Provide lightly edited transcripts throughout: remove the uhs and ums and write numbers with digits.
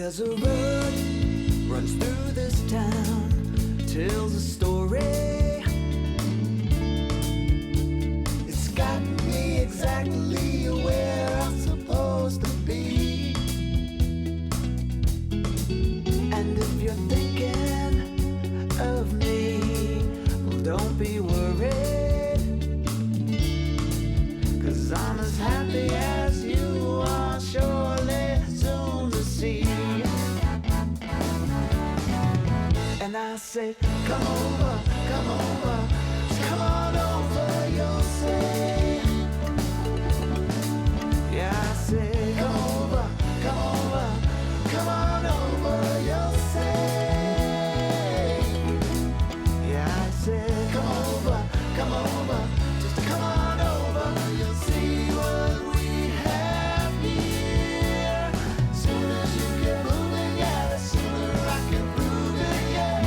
There's a road runs through this town, tells a story. It's got me exactly where I'm supposed to be. And if you're thinking of me, well, don't be worried, 'cause I'm as happy as you are, surely soon to see. And I say, come over, come over, come on over, you'll say. Yeah, I say, come over, come over, come on over, you'll say. Yeah, I say, come over, just come on over, you'll see what we have here. Soon as you get moving, yeah, the sooner I can prove it, yeah.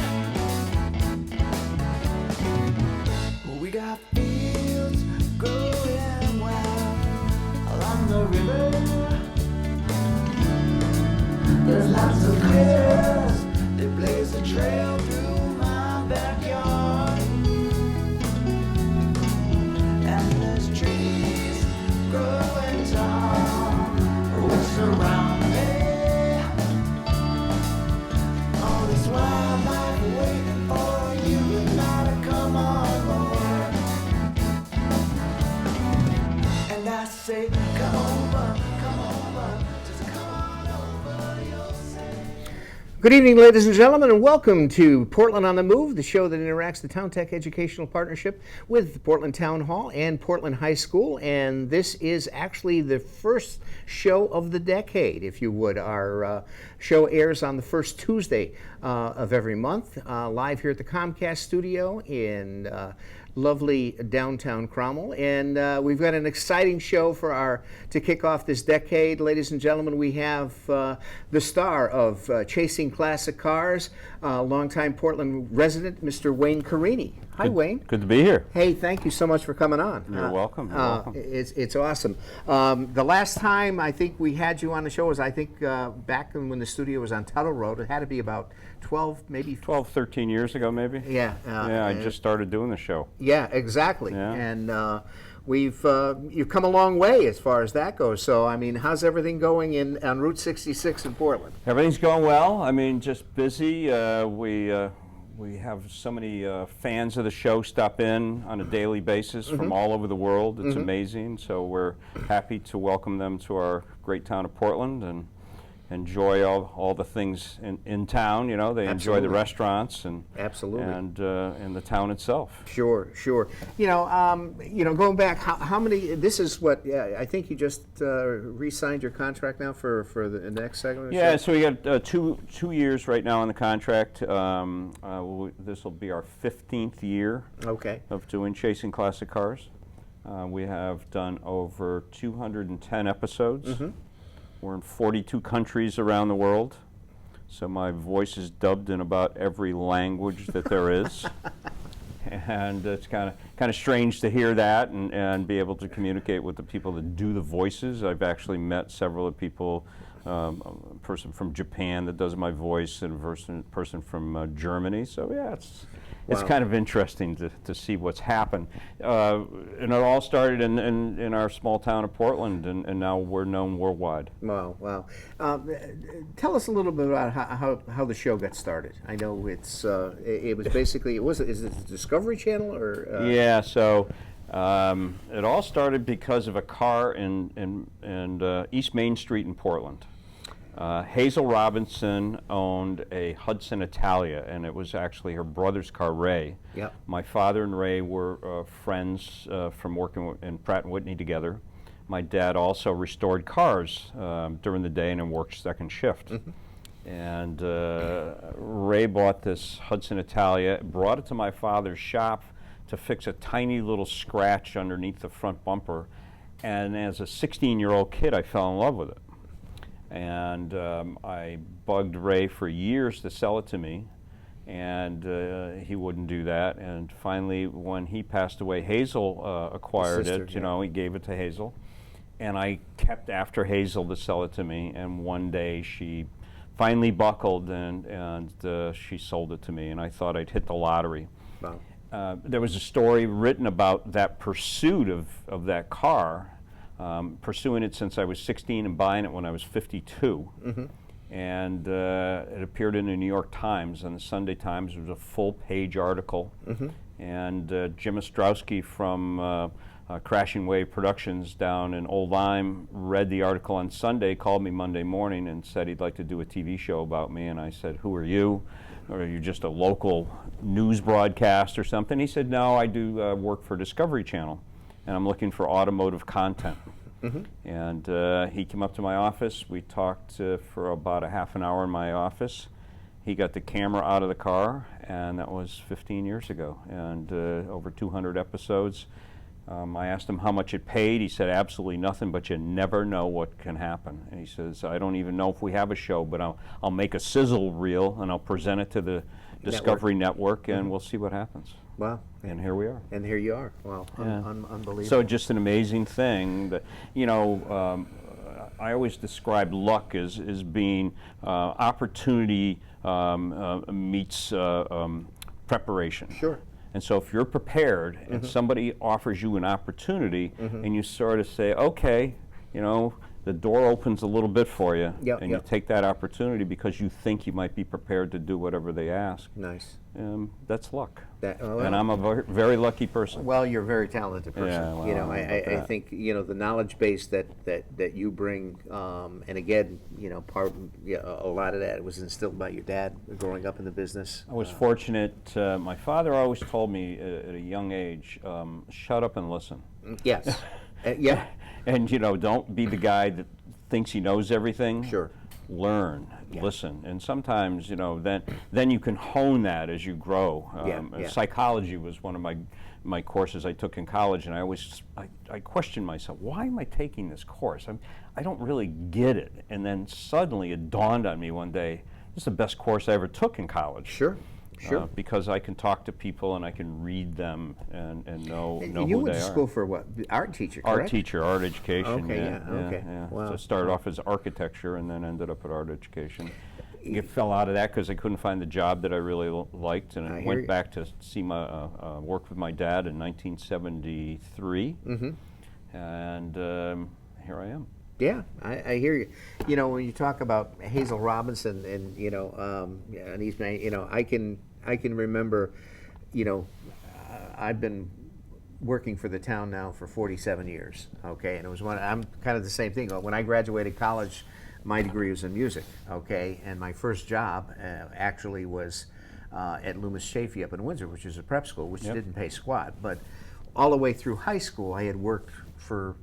We got fields growing wild along the river. There's lots of critters, they blaze a trail through my backyard. And there's trees growing tall which surround me. All this wildlife waiting for you and I to come on board. And I say, come over, just come on over, you'll say. Good evening, ladies and gentlemen, and welcome to Portland on the Move, the show that interacts the Town Tech Educational Partnership with the Portland Town Hall and Portland High School. And this is actually the first show of the decade, if you would. Our show airs on the first Tuesday of every month, live here at the Comcast studio in lovely downtown Cromwell, and we've got an exciting show to kick off this decade. Ladies and gentlemen, we have the star of Chasing Classic Cars, longtime Portland resident, Mr. Wayne Carini. Hi, Wayne. Good to be here. Hey, thank you so much for coming on. You're welcome. You're welcome. It's awesome. The last time I think we had you on the show was, I think, back when the studio was on Tuttle Road. It had to be about 12, maybe 12, 13 years ago, maybe. Yeah. I just started doing the show. Yeah, exactly. Yeah. And you've come a long way as far as that goes. So, I mean, how's everything going on Route 66 in Portland? Everything's going well. I mean, just busy. We have so many fans of the show stop in on a daily basis from all over the world. It's amazing. So we're happy to welcome them to our great town of Portland and enjoy all the things in town. You know, they enjoy the restaurants and and the town itself. Sure. Going back, how many? This is what I think you just re-signed your contract now for the next segment. Yeah, so we got 2 years right now on the contract. This will be our 15th year. Okay. Of doing Chasing Classic Cars. We have done over 210 episodes. We're in 42 countries around the world, so my voice is dubbed in about every language that there is. And it's kind of strange to hear that and be able to communicate with the people that do the voices. I've actually met several of people, a person from Japan that does my voice and a person from Germany. So yeah, it's kind of interesting to see what's happened. And it all started in our small town of Portland, and now we're known worldwide. Wow. Tell us a little bit about how the show got started. I know it was basically, is it the Discovery Channel or? Yeah, so it all started because of a car in East Main Street in Portland. Hazel Robinson owned a Hudson Italia, and it was actually her brother's car, Ray. Yep. My father and Ray were friends from working in Pratt & Whitney together. My dad also restored cars during the day and then worked second shift. And Ray bought this Hudson Italia, brought it to my father's shop to fix a tiny little scratch underneath the front bumper. And as a 16-year-old kid, I fell in love with it. And I bugged Ray for years to sell it to me, and he wouldn't do that. And finally, when he passed away, Hazel acquired it. You know, he gave it to Hazel, and I kept after Hazel to sell it to me. And one day, she finally buckled, and she sold it to me, and I thought I'd hit the lottery. Wow. There was a story written about that pursuit of that car, pursuing it since I was 16 and buying it when I was 52. Mm-hmm. And it appeared in the New York Times, and the Sunday Times. It was a full-page article. Mm-hmm. And Jim Ostrowski from Crashing Wave Productions down in Old Lyme read the article on Sunday, called me Monday morning and said he'd like to do a TV show about me. And I said, "Who are you? Or are you just a local news broadcast or something?" He said, "No, I do work for Discovery Channel, and I'm looking for automotive content." Mm-hmm. And he came up to my office. We talked for about a half an hour in my office. He got the camera out of the car, and that was 15 years ago, and over 200 episodes. I asked him how much it paid. He said, "Absolutely nothing, but you never know what can happen." And he says, "I don't even know if we have a show, but I'll make a sizzle reel, and I'll present it to the Discovery Network, and we'll see what happens." Wow. And here we are. And here you are. Wow. Yeah. Unbelievable. So just an amazing thing that, I always describe luck as being opportunity meets preparation. Sure. And so if you're prepared and somebody offers you an opportunity and you sort of say, okay, the door opens a little bit for you, and you take that opportunity because you think you might be prepared to do whatever they ask. Nice. That's luck. Well, and I'm a very lucky person. Well, you're a very talented person. Yeah, well, I think the knowledge base that you bring, and again, a lot of that was instilled by your dad growing up in the business. I was fortunate. My father always told me at a young age, shut up and listen. Yes. Yeah. And don't be the guy that thinks he knows everything. Sure. Learn, listen, and sometimes then you can hone that as you grow. Psychology was one of my courses I took in college, and I questioned myself, why am I taking this course? I don't really get it. And then suddenly it dawned on me one day, this is the best course I ever took in college. Sure. Sure. Because I can talk to people and I can read them and know who they are. You went to school for what? Art teacher, correct? Art teacher, art education. Okay, okay. Wow. So I started off as architecture and then ended up at art education. I fell out of that because I couldn't find the job that I really liked, and I went back to see work with my dad in 1973, and here I am. Yeah, I hear you. When you talk about Hazel Robinson and and he's I can remember, I've been working for the town now for 47 years. Okay, and it was I'm kind of the same thing. When I graduated college, my degree was in music. Okay, and my first job actually was at Loomis Chaffee up in Windsor, which is a prep school, which didn't pay squat. But all the way through high school, I had worked for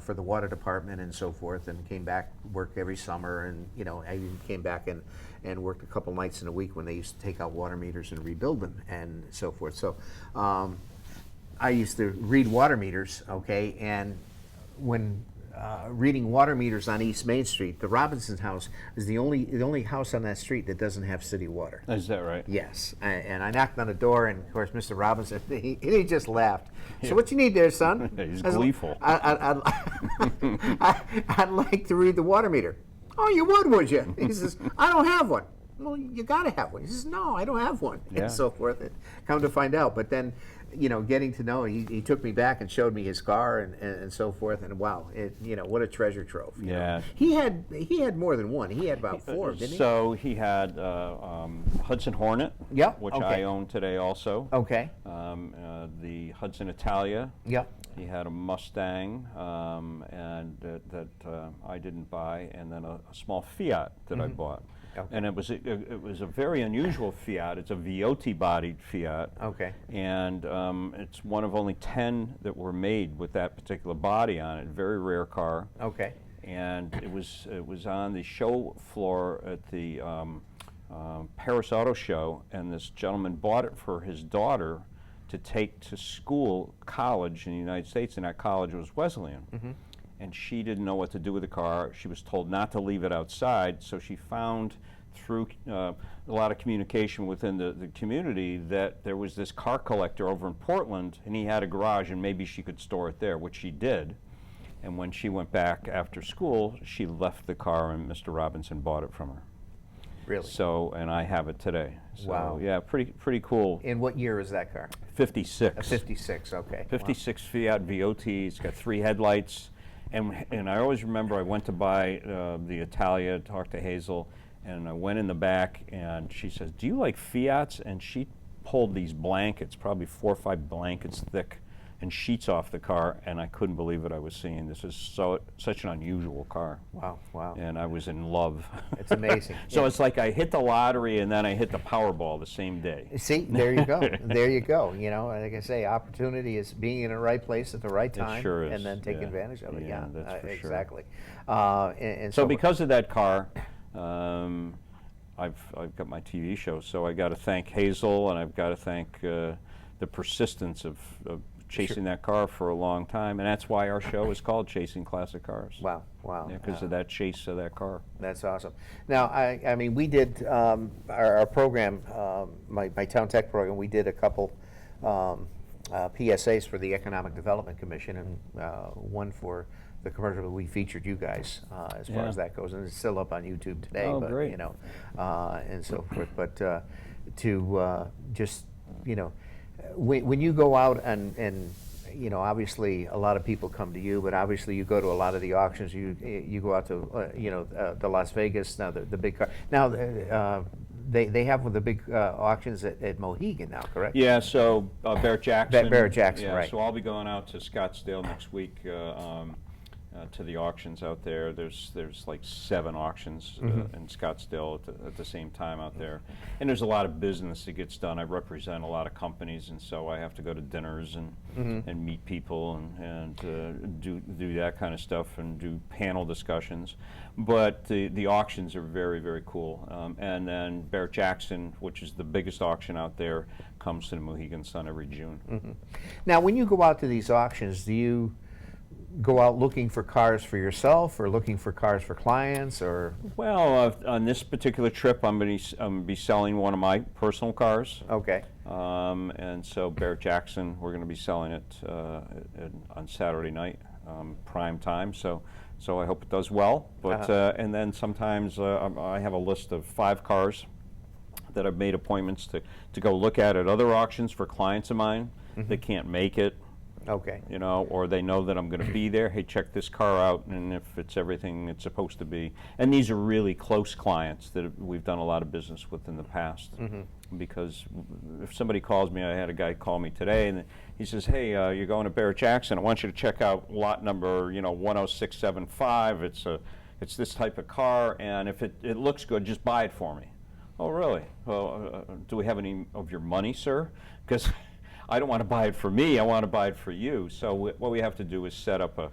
for the water department and so forth, and came back, worked every summer, and I even came back and worked a couple nights in a week when they used to take out water meters and rebuild them and so forth. So I used to read water meters, okay, and when reading water meters on East Main Street, the Robinson's house is the only house on that street that doesn't have city water. Is that right? Yes, and I knocked on the door, and of course, Mr. Robinson, he just laughed. So what you need there, son? He's gleeful. I'd like to read the water meter. Oh, you would you? He says, I don't have one. Well, you got to have one. He says, no, I don't have one, and so forth. And come to find out, but then, getting to know, he took me back and showed me his car and so forth, and wow, what a treasure trove. Yeah. He had more than one. He had about four, didn't he? So he had Hudson Hornet, which I own today also. Okay. The Hudson Italia. Yep. He had a Mustang, and that I didn't buy, and then a small Fiat that I bought. Okay. And it was a very unusual Fiat. It's a Viotti-bodied Fiat. Okay. And it's one of only 10 that were made with that particular body on it. Very rare car. Okay. And it was on the show floor at the Paris Auto Show, and this gentleman bought it for his daughter to take to college in the United States, and that college was Wesleyan. And she didn't know what to do with the car. She was told not to leave it outside, so she found through a lot of communication within the community that there was this car collector over in Portland, and he had a garage, and maybe she could store it there, which she did. And when she went back after school, she left the car, and Mr. Robinson bought it from her. Really? So, and I have it today. So, Wow. yeah, pretty cool. And what year is that car? 56. A 56, okay. 56 Fiat VOT. It's got 3 headlights. And I always remember I went to buy the Italia, talked to Hazel, and I went in the back, and she says, "Do you like Fiats?" And she pulled these blankets, probably 4 or 5 blankets thick, and sheets off the car, and I couldn't believe what I was seeing. This is such an unusual car. Wow, wow. And I was in love. It's amazing. So Yeah. it's like I hit the lottery and then I hit the Powerball the same day. See, there you go. There you go. You know, like I say, opportunity is being in the right place at the right time, sure is, and then taking yeah. advantage of it. Yeah, that's for sure. Exactly. And So because of that car, I've got my TV show. So I got to thank Hazel, and I've got to thank the persistence of chasing that car for a long time, and that's why our show is called Chasing Classic Cars. Wow, wow. Because of that chase of that car. That's awesome. Now, I mean, we did our program, my Town Tech program, we did a couple PSAs for the Economic Development Commission, and one for the commercial that we featured you guys as far as that goes, and it's still up on YouTube today. Oh, but, great. You know, and so forth. But to just, you know, when you go out and you know, obviously a lot of people come to you, but obviously you go to a lot of the auctions. You go out to you know, the Las Vegas, now the big car. Now they have one of the big auctions at Mohegan now, correct? Yeah, so Barrett Jackson. Barrett Jackson, yeah, right. So I'll be going out to Scottsdale next week to the auctions out there. There's like 7 auctions in Scottsdale at the same time out there, and there's a lot of business that gets done. I represent a lot of companies, and so I have to go to dinners and meet people and do that kind of stuff and do panel discussions. But the auctions are very, very cool. And then Barrett Jackson, which is the biggest auction out there, comes to the Mohegan Sun every June. Now, when you go out to these auctions, do you go out looking for cars for yourself, or looking for cars for clients, or? Well, on this particular trip, I'm going to be selling one of my personal cars. Okay. And so Barrett Jackson, we're going to be selling it on Saturday night, prime time. So I hope it does well. But and then sometimes I have a list of 5 cars that I've made appointments to go look at other auctions for clients of mine that can't make it. Okay. You know, or they know that I'm going to be there. Hey, check this car out, and if it's everything it's supposed to be. And these are really close clients that we've done a lot of business with in the past. Because if somebody calls me, I had a guy call me today, and he says, "Hey, you're going to Barrett Jackson. I want you to check out lot number, 10675. It's this type of car, and if it looks good, just buy it for me." Oh, really? Well, do we have any of your money, sir? Because I don't want to buy it for me, I want to buy it for you. So what we have to do is set up a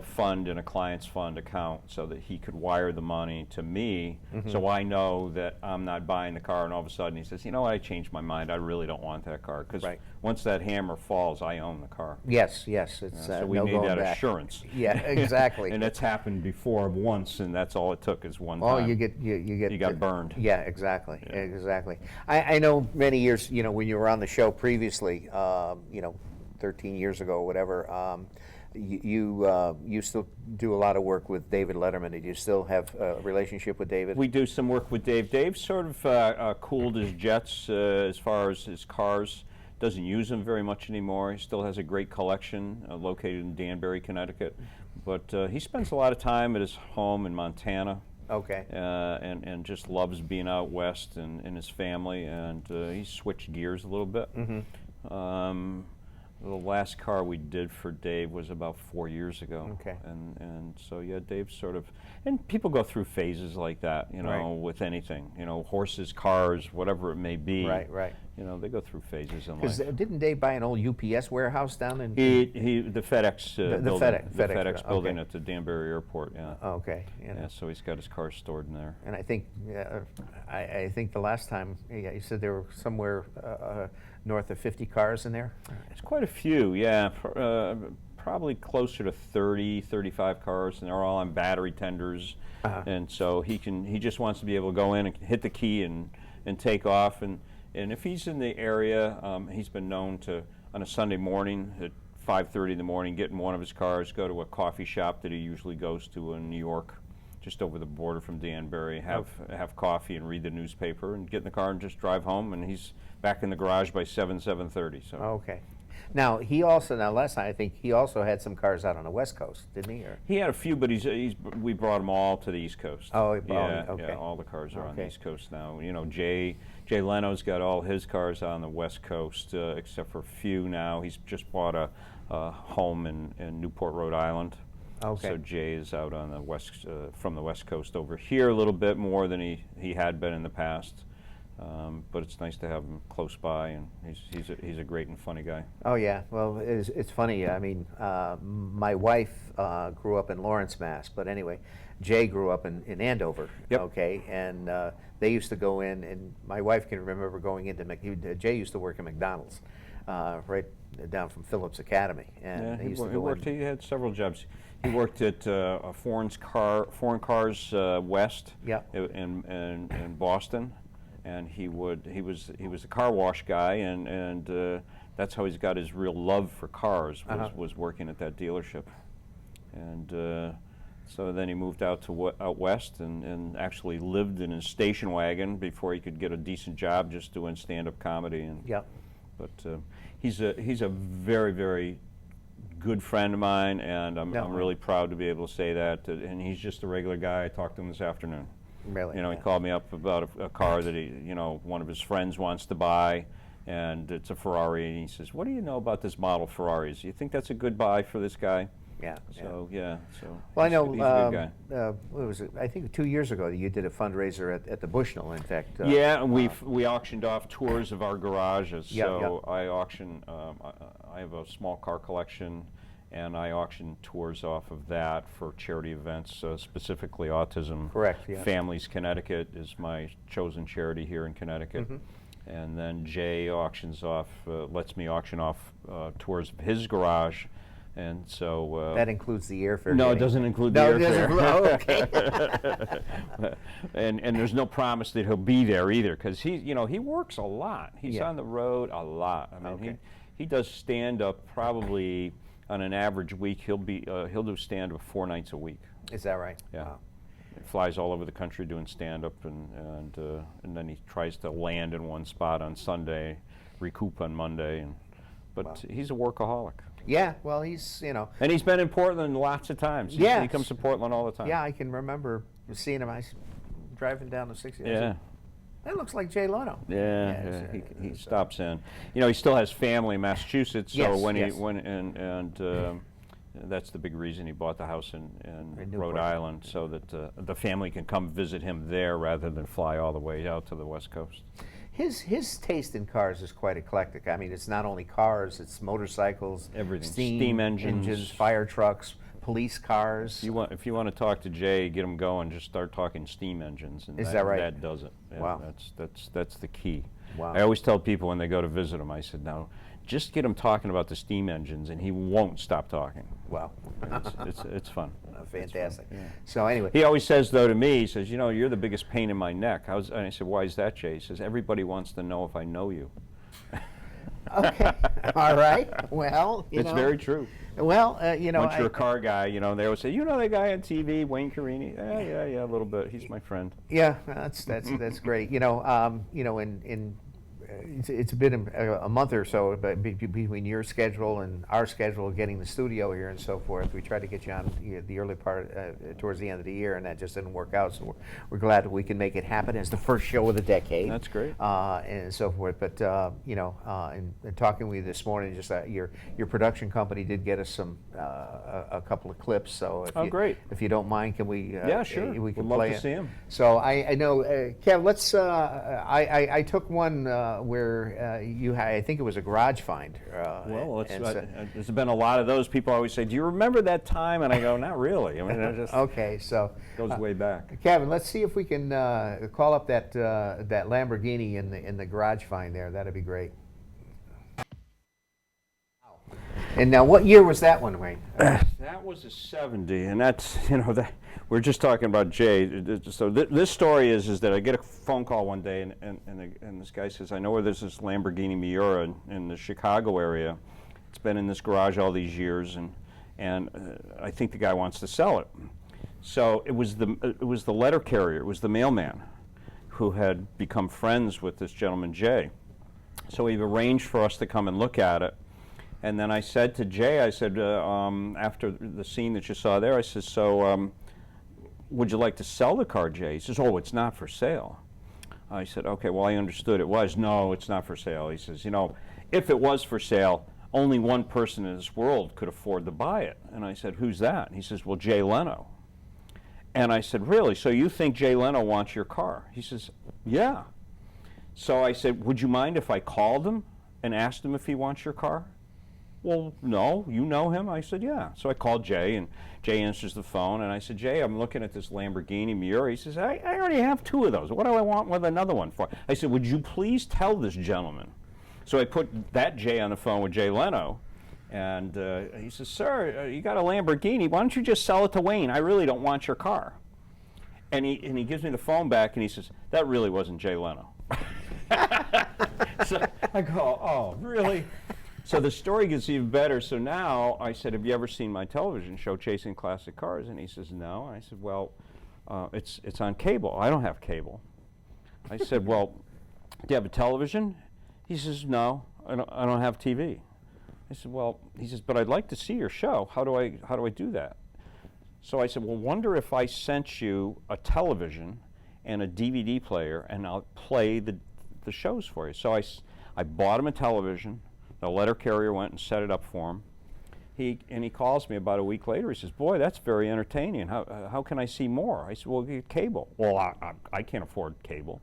fund in a client's fund account so that he could wire the money to me, so I know that I'm not buying the car, and all of a sudden he says, "You know what, I changed my mind, I really don't want that car." Because once that hammer falls, I own the car. Yes, yes. It's, So we no need going that back. assurance. Yeah, exactly. And it's happened before once, and that's all it took is one Oh, time. you got burned. Yeah, exactly, exactly. I know many years, when you were on the show previously, 13 years ago or whatever, you still do a lot of work with David Letterman. Did you still have a relationship with David? We do some work with Dave. Dave sort of cooled his jets as far as his cars. Doesn't use them very much anymore. He still has a great collection located in Danbury, Connecticut. But he spends a lot of time at his home in Montana. Okay. And just loves being out west and his family. And he switched gears a little bit. The last car we did for Dave was about 4 years ago. Okay. And so, yeah, Dave's sort of, and people go through phases like that, with anything, horses, cars, whatever it may be. Right, right. They go through phases in Because life. didn't Dave buy an old UPS warehouse down in? The FedEx building, FedEx, FedEx building okay. at the Danbury Airport, yeah. Okay. Yeah, so he's got his cars stored in there. And I think, I think the last time, you said there were somewhere north of 50 cars in there? It's quite a few, yeah. Probably closer to 30, 35 cars, and they're all on battery tenders. And so he just wants to be able to go in and hit the key and take off. And if he's in the area, he's been known to, on a Sunday morning at 5:30 in the morning, get in one of his cars, go to a coffee shop that he usually goes to in New York, just over the border from Danbury, have coffee and read the newspaper, and get in the car and just drive home. And he's back in the garage by 7:30. So. Okay. Now he also last time I think he also had some cars out on the West Coast, didn't he? Or? He had a few, but we brought them all to the East Coast. Oh, yeah, okay. yeah, all the cars are on the East Coast now. You know, Jay Leno's got all his cars on the West Coast, except for a few now. He's just bought a home in Newport, Rhode Island. Okay. So Jay is out on the west, from the West Coast over here a little bit more than he had been in the past. But it's nice to have him close by, and he's a great and funny guy. Oh yeah, well it's funny. I mean, my wife grew up in Lawrence, Mass. But anyway, Jay grew up in Andover. Yep. Okay, and they used to go in, and my wife can remember going into Jay used to work at McDonald's, right down from Phillips Academy, and Yeah, he worked. he had several jobs. He worked at Foreign Cars West. Yeah. in Boston. And he was a car wash guy, and that's how he's got his real love for cars, was working at that dealership. And so then he moved out west and actually lived in his station wagon before he could get a decent job, just doing stand-up comedy. And Yep. But he's a very, very good friend of mine, and I'm really proud to be able to say that. And he's just a regular guy. I talked to him this afternoon. Really? You know, he called me up about a car that one of his friends wants to buy, and it's a Ferrari, and he says, "What do you know about this model Ferraris? Do you think that's a good buy for this guy?" Yeah. So yeah. So Well, I know. he's a good guy. What was it? I think 2 years ago you did a fundraiser at the Bushnell. In fact. Yeah, and we auctioned off tours of our garages. Yeah, so I auction. I have a small car collection, and I auction tours off of that for charity events, specifically autism. Correct, yeah. Families Connecticut is my chosen charity here in Connecticut. And then Jay lets me auction off tours of his garage. And so that includes the airfare. no, it getting- doesn't include the No, it airfare. doesn't. Oh, okay. and there's no promise that he'll be there either, because he works a lot. He's Yeah. on the road a lot. I mean, he does stand up probably on an average week. He'll do stand up 4 nights a week. Is that right? Yeah. Wow. He flies all over the country doing stand up, and then he tries to land in one spot on Sunday, recoup on Monday, but Wow. he's a workaholic. Yeah. Well, he's And he's been in Portland lots of times. Yeah. He comes to Portland all the time. Yeah, I can remember seeing him. Driving down the 60. Yeah. That looks like Jay Leno. Yeah, he stops in. He still has family in Massachusetts, so Yes, when yes. that's the big reason he bought the house in Newport. Rhode Island, so that the family can come visit him there rather than fly all the way out to the West Coast. His taste in cars is quite eclectic. I mean, it's not only cars; it's motorcycles, Everything. steam Steam engines. fire trucks, police cars. If you want to talk to Jay, get him going, just start talking steam engines, and Is that right? That does it. Yeah, Wow. That's the key. Wow. I always tell people when they go to visit him, I said, now, just get him talking about the steam engines, and he won't stop talking. Wow. It's fun. Fantastic. Yeah. So anyway, He always says, though, to me, he says, you're the biggest pain in my neck. And I said, why is that, Jay? He says, everybody wants to know if I know you. okay, all right. Well, It's very true. Well, Once you're a car guy, they always say, you know that guy on TV, Wayne Carini? Yeah, a little bit. He's my friend. Yeah, that's great. It's been a month or so between your schedule and our schedule, getting the studio here and so forth. We tried to get you on the early part towards the end of the year, and that just didn't work out. So we're glad that we can make it happen. It's the first show of the decade. That's great. And so forth. But in talking with you this morning, just your production company did get us a couple of clips. So great. If you don't mind, can we? Yeah, sure. We can We'd love play to it. see 'em. So I know, Kev. Let's. I took one where I think it was a garage find. There's been a lot of those. People always say, "Do you remember that time?" And I go, "Not really." I mean, it just okay, so goes way back. Kevin, let's see if we can call up that Lamborghini in the garage find there. That'd be great. And now, what year was that one, Wayne? That was a 70, and that's we're just talking about Jay. So this story is that I get a phone call one day, and this guy says, I know where there's this Lamborghini Miura in the Chicago area. It's been in this garage all these years, and I think the guy wants to sell it. So it was the letter carrier, it was the mailman who had become friends with this gentleman, Jay. So he arranged for us to come and look at it. And then I said to Jay, I said, after the scene that you saw there, I said, so would you like to sell the car, Jay? He says, oh, it's not for sale. I said, okay, well, I understood it was. No, it's not for sale. He says, you know, if it was for sale, only one person in this world could afford to buy it. And I said, who's that? And he says, well, Jay Leno. And I said, really? So you think Jay Leno wants your car? He says, yeah. So I said, would you mind if I called him and asked him if he wants your car? Well, no, you know him? I said, yeah. So I called Jay, and Jay answers the phone, and I said, Jay, I'm looking at this Lamborghini Miura. He says, I already have 2 of those. What do I want with another one for? I said, would you please tell this gentleman? So I put that Jay on the phone with Jay Leno, and he says, sir, you got a Lamborghini. Why don't you just sell it to Wayne? I really don't want your car. And he gives me the phone back, and he says, that really wasn't Jay Leno. So I go, oh, really? So the story gets even better. So now I said, have you ever seen my television show, Chasing Classic Cars? And he says, no. And I said, well, it's on cable. I don't have cable. I said, well, do you have a television? He says, no, I don't have TV. I said, well, he says, but I'd like to see your show. How do I do that? So I said, well, wonder if I sent you a television and a DVD player, and I'll play the shows for you. So I bought him a television. The letter carrier went and set it up for him. He calls me about a week later. He says, boy, that's very entertaining. How can I see more? I said, well, get cable. Well, I can't afford cable.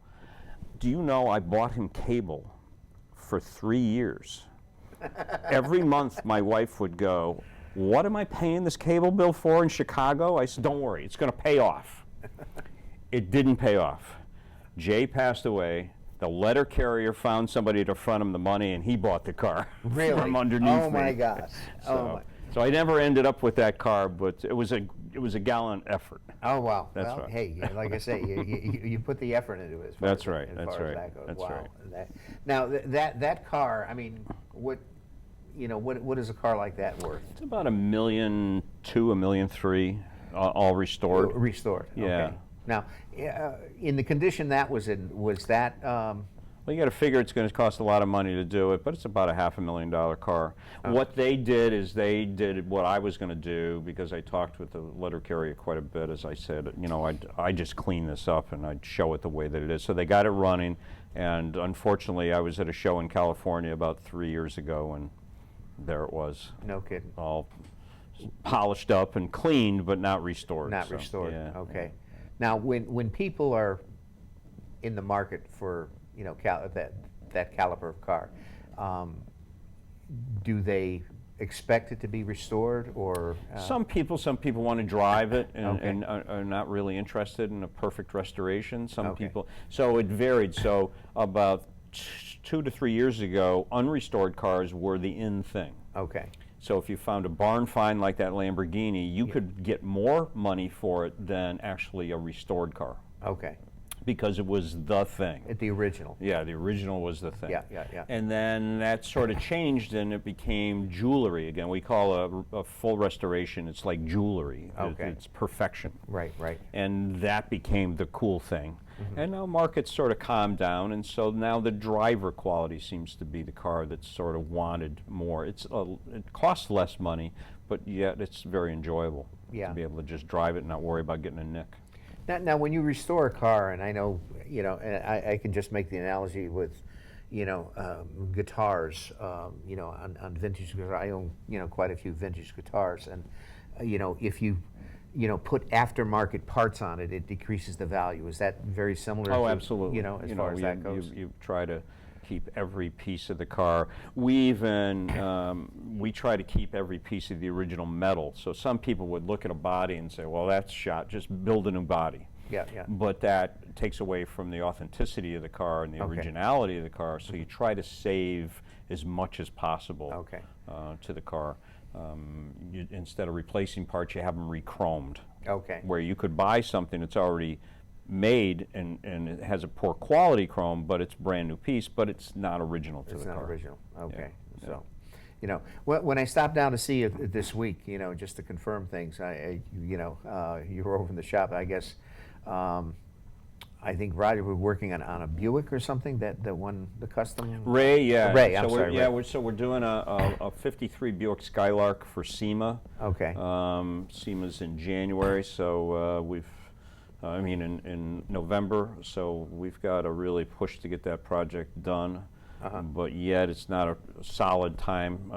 Do you know I bought him cable for 3 years? Every month my wife would go, what am I paying this cable bill for in Chicago? I said, don't worry, it's going to pay off. It didn't pay off. Jay passed away. The letter carrier found somebody to front him the money, and he bought the car from underneath me. Oh my gosh! So I never ended up with that car, but it was a gallant effort. Oh wow! That's well, right. Hey, like I say, you put the effort into it. That's right. As That's far right. as that goes. That's Wow. right. Now that car, I mean, what is a car like that worth? It's about $1.2 million, $1.3 million, all restored. Restored. Yeah. Okay. Now, in the condition that was in, was that? Well, you got to figure it's going to cost a lot of money to do it, but it's about a $500,000 car. Oh. What they did is they did what I was going to do, because I talked with the letter carrier quite a bit. As I said, you know, I just clean this up and I'd show it the way that it is. So they got it running, and unfortunately, I was at a show in California about 3 years ago, and there it was. No kidding. All polished up and cleaned, but not restored. Not so, restored. yeah, Okay. yeah. Now, when people are in the market for that caliber of car, do they expect it to be restored, or Some people want to drive it and, Okay. and are not really interested in a perfect restoration. Some Okay. people, so it varied. So about 2 to 3 years ago, unrestored cars were the in thing. Okay. So if you found a barn find like that Lamborghini, you Yeah. could get more money for it than actually a restored car, Okay. because it was the thing. At the original. Yeah, the original was the thing. Yeah. And then that sort of changed, and it became jewelry again. We call a full restoration, it's like jewelry. Okay. It's perfection. Right. And that became the cool thing. And now markets sort of calmed down, and so now the driver quality seems to be the car that's sort of wanted more. It costs less money, but yet it's very enjoyable to be able to just drive it and not worry about getting a nick. Now, when you restore a car, and I know, and I can just make the analogy with, guitars, on vintage guitars. I own, quite a few vintage guitars, and, if you, put aftermarket parts on it, it decreases the value. Is that very similar? Oh, to, absolutely. As far as that goes? You try to keep every piece of the car. We even, we try to keep every piece of the original metal. So some people would look at a body and say, well, that's shot, just build a new body. Yeah. But that takes away from the authenticity of the car and the Okay. originality of the car, so you try to save as much as possible Okay. To the car. Instead of replacing parts, you have them re-chromed. Okay. Where you could buy something that's already made and it has a poor quality chrome, but it's a brand new piece, but it's not original to It's the not car. original. Okay. Yeah. So, you know, when I stopped down to see you this week, you know, just to confirm things, you know, you were over in the shop, I guess. I think Roger was working on a Buick or something that won the custom. Ray, yeah. Ray, so I'm sorry, Yeah, Ray. we're doing a 53 Buick Skylark for SEMA. Okay. SEMA's in January, so in November, so we've got to really push to get that project done. But yet it's not a solid time,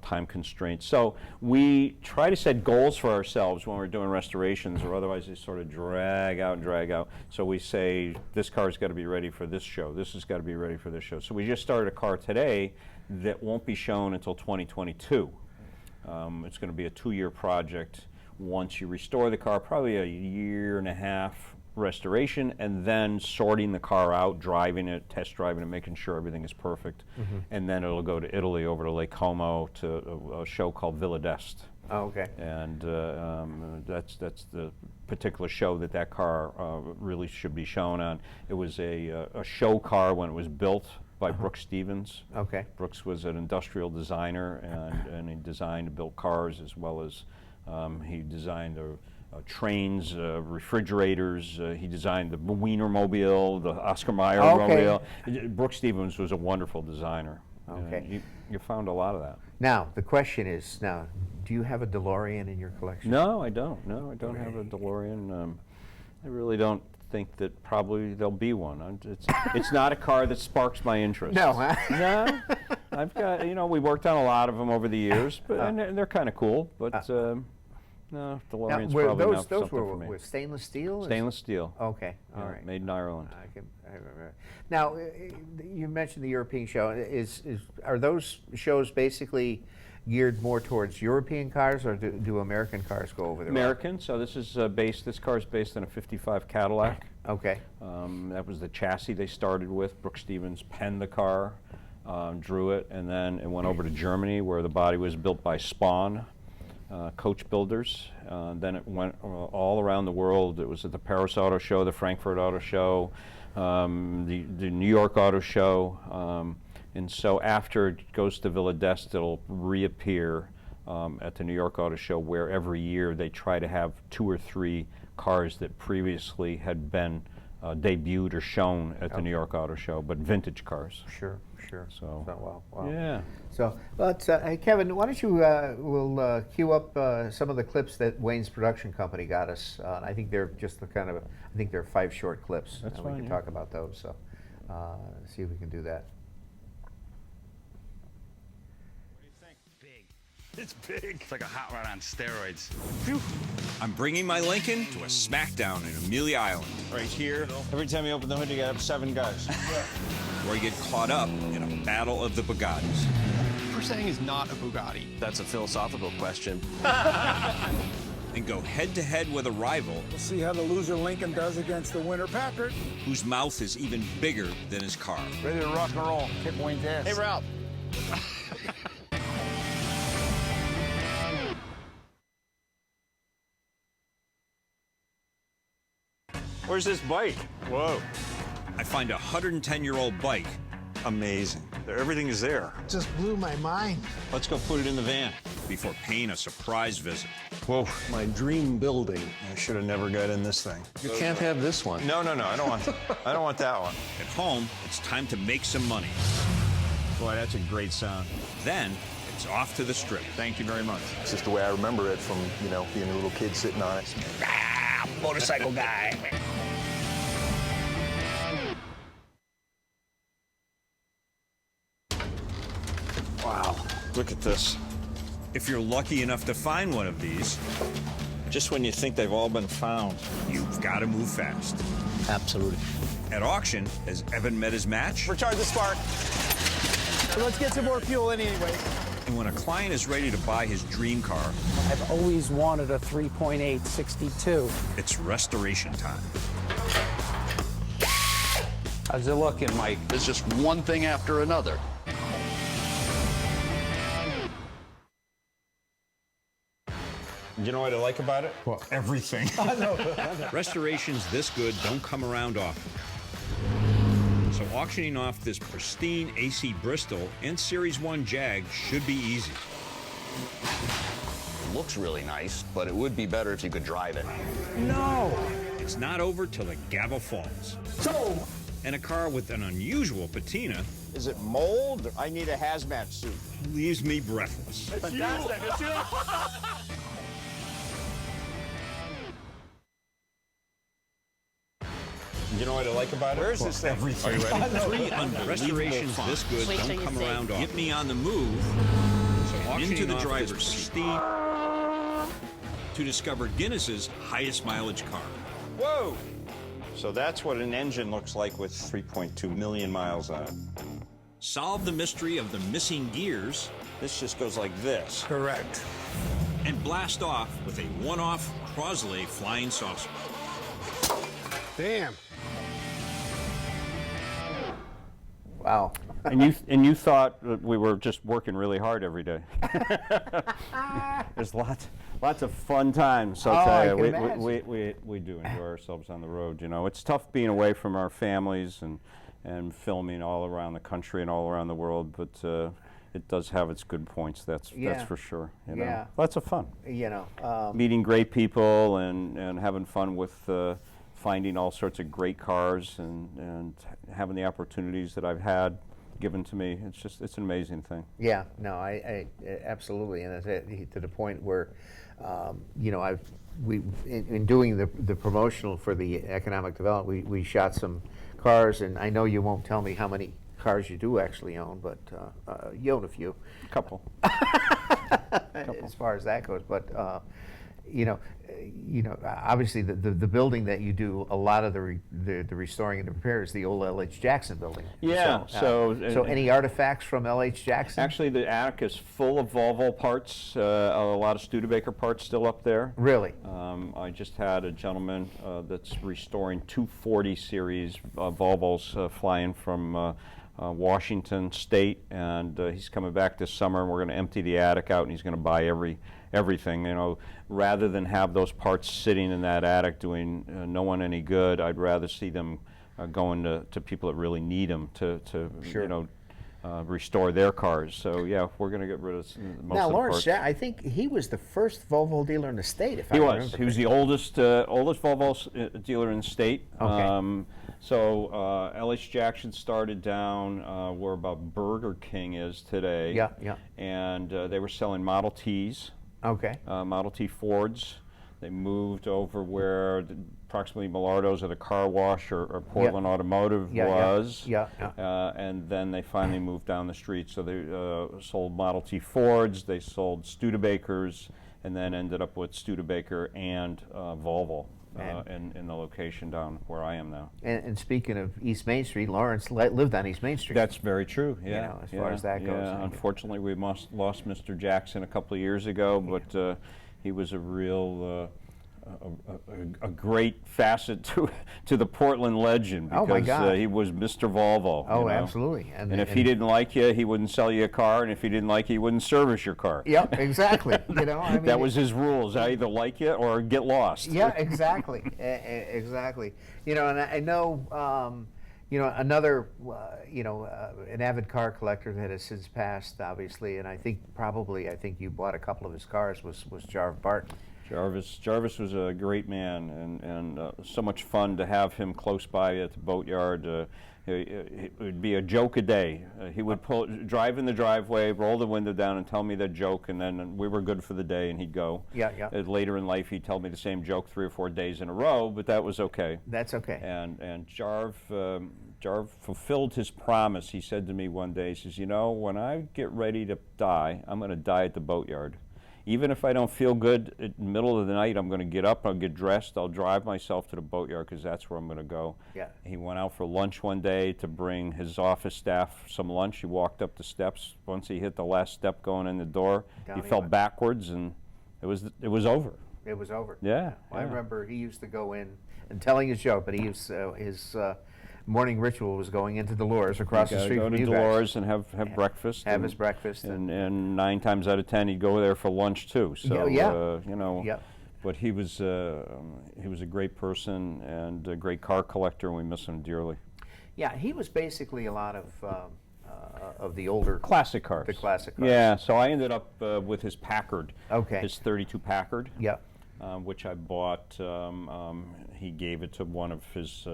time constraint. So we try to set goals for ourselves when we're doing restorations, or otherwise they sort of drag out. So we say, this car's got to be ready for this show. This has got to be ready for this show. So we just started a car today that won't be shown until 2022. It's going to be a 2-year project. Once you restore the car, probably a 1.5 year restoration, and then sorting the car out, driving it, test driving it, making sure everything is perfect. And then it'll go to Italy, over to Lake Como, to a show called Villa d'Este. Oh, okay. And that's the particular show that car really should be shown on. It was a show car when it was built by Brooks Stevens. Okay. Brooks was an industrial designer, and he designed and built cars, as well as he designed trains, refrigerators. He designed the Wienermobile, the Oscar Mayer mobile. Brooks Stevens was a wonderful designer. Okay. You found a lot of that. Now, the question is, do you have a DeLorean in your collection? No, I don't. No, I don't have a DeLorean. I really don't think that probably there'll be one. It's not a car that sparks my interest. No, huh? No. I've got, we worked on a lot of them over the years, but and they're kind of cool, but no, DeLorean's probably not something for me. Were stainless steel? Stainless steel. Okay, all Yeah, right. made in Ireland. I remember. Now, you mentioned the European show. Are those shows basically geared more towards European cars, or do American cars go over there? American. So this is this car is based on a '55 Cadillac. Okay. That was the chassis they started with. Brooks Stevens penned the car, drew it, and then it went over to Germany, where the body was built by Spawn coach builders. Then it went all around the world. It was at the Paris Auto Show, the Frankfurt Auto Show, the New York Auto Show. And so after it goes to Villa d'Este, it'll reappear at the New York Auto Show, where every year they try to have 2 or 3 cars that previously had been debuted or shown at the New York Auto Show, but vintage cars. Sure. So Wow. yeah. So, hey, Kevin, why don't you we'll cue up some of the clips that Wayne's production company got us. I think they're just I think they're 5 short clips. That's and fine, we can yeah. talk about those. So, see if we can do that. It's big. It's like a hot rod on steroids. I'm bringing my Lincoln to a smackdown in Amelia Island, Right here. Every time you open the hood, you got 7 guys. where I get caught up in a battle of the Bugattis. Mustang is not a Bugatti. That's a philosophical question. And go head-to-head with a rival We'll see how the loser Lincoln does against the winner Packard. whose mouth is even bigger than his car. Ready to rock and roll. Kick Wayne's ass. Hey, Ralph. Where's this bike? Whoa. I find a 110-year-old bike. Amazing. Everything is there. Just blew my mind. Let's go put it in the van. Before paying a surprise visit. Whoa. My dream building. I should have never got in this thing. You can't have this one. No. I don't want I don't want that one. At home, it's time to make some money. Boy, that's a great sound. Then, it's off to the strip. Thank you very much. It's just the way I remember it from, being a little kid sitting on it. Motorcycle guy. Wow. Look at this. If you're lucky enough to find one of these, Just when you think they've all been found. you've got to move fast. Absolutely. At auction, has Evan met his match? Recharge the spark. Let's get some more fuel in anyway. And when a client is ready to buy his dream car, I've always wanted a 3.8 62. it's restoration time. How's it looking, Mike? There's just one thing after another. You know what I like about it? Well, everything. Restorations this good don't come around often. So auctioning off this pristine AC Bristol and Series 1 Jag should be easy. It looks really nice, but it would be better if you could drive it. No! It's not over till the gavel falls. So, And a car with an unusual patina Is it mold? I need a hazmat suit. leaves me breathless. Fantastic. It's you. You know what I like about it? Where's this thing? Are you ready? Three restorations this good don't come around often. Get me on the move. So into the driver's seat to discover Guinness's highest mileage car. Whoa! So that's what an engine looks like with 3.2 million miles on it. Solve the mystery of the missing gears This just goes like this. Correct. and blast off with a one-off Crosley flying saucer. Damn. Wow. And you thought that we were just working really hard every day. There's lots of fun times. I'll tell you, we do enjoy ourselves on the road. You know, it's tough being away from our families and filming all around the country and all around the world, but it does have its good points. That's for sure. You know? Yeah. Lots of fun. You know, Meeting great people and having fun with finding all sorts of great cars and having the opportunities that I've had given to me. It's an amazing thing. yeah, no, I absolutely, and to the point where, you know, in doing the promotional for the economic development, we shot some cars, and I know you won't tell me how many cars you do actually own, but you own a few. A couple. As far as that goes, but you know, obviously the building that you do a lot of the restoring and the repair is the old L.H. Jackson building. Yeah. So any artifacts from L.H. Jackson? Actually, the attic is full of Volvo parts, a lot of Studebaker parts still up there. Really? I just had a gentleman that's restoring 240 series Volvos flying from Washington State, and he's coming back this summer, and we're going to empty the attic out, and he's going to buy everything. You know, rather than have those parts sitting in that attic doing no one any good, I'd rather see them going to people that really need them to Sure. you know, restore their cars. So yeah, we're going to get rid of most Now, of the Lawrence, parts. I think he was the first Volvo dealer in the state, if I He remember. was. He was the oldest Volvo dealer in the state. Okay. So L.H. Jackson started down where about Burger King is today. Yeah, yeah. And they were selling Model Ts. Okay. Model T Fords. They moved over where approximately Millardo's or the car wash or Portland Automotive was. Yeah. And then they finally moved down the street. So they sold Model T Fords, they sold Studebakers, and then ended up with Studebaker and Volvo in the location down where I am now. And speaking of East Main Street, Lawrence lived on East Main Street. That's very true. Yeah, You know, as far as that goes. Yeah. Unfortunately, we lost Mr. Jackson a couple of years ago, but he was a real a great facet to the Portland legend because Oh my God. He was Mr. Volvo. Oh, you know? absolutely. And if he didn't like you, he wouldn't sell you a car, and if he didn't like you, he wouldn't service your car. Yep, exactly. You know, I mean, That was his rules. I either like you or get lost. Yeah, exactly. Exactly. You know, and I know, you know, another, you know, an avid car collector that has since passed, obviously, and I think you bought a couple of his cars was Jarv Barton. Jarvis was a great man, and so much fun to have him close by at the boatyard. It would be a joke a day. He would drive in the driveway, roll the window down, and tell me the joke, and then we were good for the day, and he'd go. Yeah. Later in life, he'd tell me the same joke 3 or 4 days in a row, but that was okay. That's okay. And Jarv fulfilled his promise. He said to me one day, he says, you know, when I get ready to die, I'm going to die at the boatyard. Even if I don't feel good in the middle of the night, I'm going to get up, I'll get dressed, I'll drive myself to the boatyard because that's where I'm going to go. Yeah. He went out for lunch one day to bring his office staff some lunch. He walked up the steps. Once he hit the last step going in the door, he fell backwards, and it was over. It was over. Yeah. I remember he used to go in and telling his joke, but he used his morning ritual was going into Dolores across the street go from to you Dolores guys. and have breakfast. Have his breakfast. And 9 times out of 10, he'd go there for lunch too. So you know. Yeah. But he was a great person and a great car collector, and we miss him dearly. Yeah, he was basically a lot of the older Classic cars. The classic cars. Yeah, so I ended up with his Packard. Okay. His 32 Packard. Yeah. Which I bought. He gave it to one of his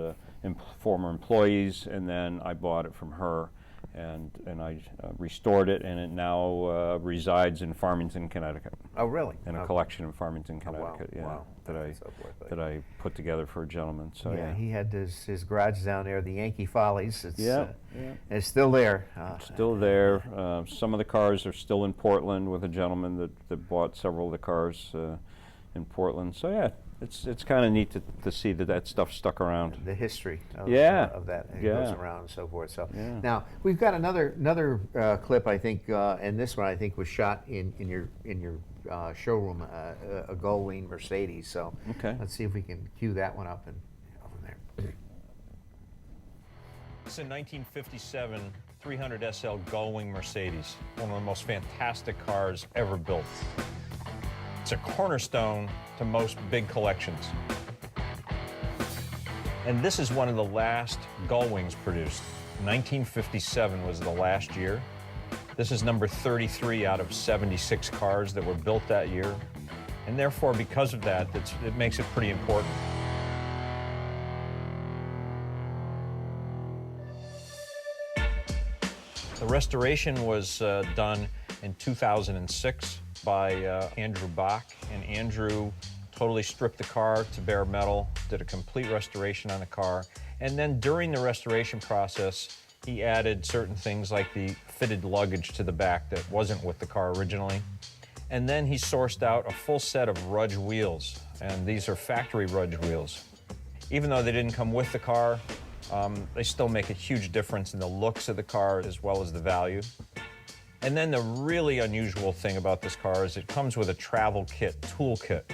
former employees, and then I bought it from her, and I restored it, and it now resides in Farmington, Connecticut. Oh, really? In a collection in Farmington, Connecticut. Wow. Yeah, Wow. that I put together for a gentleman. So yeah, he had his garage down there, the Yankee Follies. It's, yeah. It's still there. Still there. Some of the cars are still in Portland with a gentleman that bought several of the cars in Portland. So yeah, it's kind of neat to see that stuff stuck around. The history of that goes around and so forth. So now we've got another clip, I think, and this one I think was shot in your showroom, a Gullwing Mercedes. So let's see if we can cue that one up and over there. It's a 1957 300 SL Gullwing Mercedes, one of the most fantastic cars ever built. It's a cornerstone to most big collections. And this is one of the last Gullwings produced. 1957 was the last year. This is number 33 out of 76 cars that were built that year. And therefore, because of that, it makes it pretty important. The restoration was done in 2006 by Andrew Bach, and Andrew totally stripped the car to bare metal, did a complete restoration on the car, and then during the restoration process, he added certain things like the fitted luggage to the back that wasn't with the car originally. And then he sourced out a full set of Rudge wheels, and these are factory Rudge wheels. Even though they didn't come with the car, they still make a huge difference in the looks of the car as well as the value. And then the really unusual thing about this car is it comes with a travel kit, tool kit.